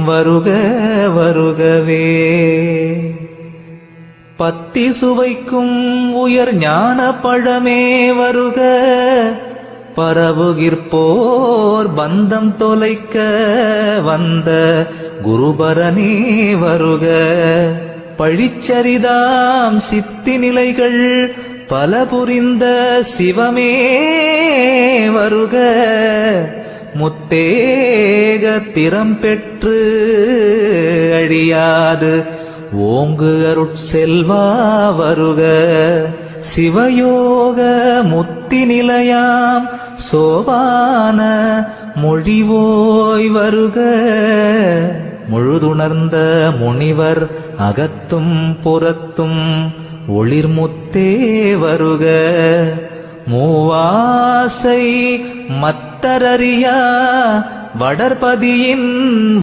வருக வருகவே. பத்தி சுவைக்கும் உயர் ஞான பழமே வருக, பரவுகிற்போர் பந்தம் தொலைக்க வந்த குருபரனே வருக. பழிச்சரிதாம் சித்தி நிலைகள் பல புரிந்த சிவமே வருக. முத்தேக திறம் பெற்று அழியாது ஓங்கு அருட்செல்வா வருக. சிவயோக முத்தி நிலையாம் சோபான மொழிவோய் வருக. முழுதுணர்ந்த முனிவர் அகத்தும் புறத்தும் ஒளிர்முத்தே வருக. மூவாசை மத்தரறியா வடர்பதியின்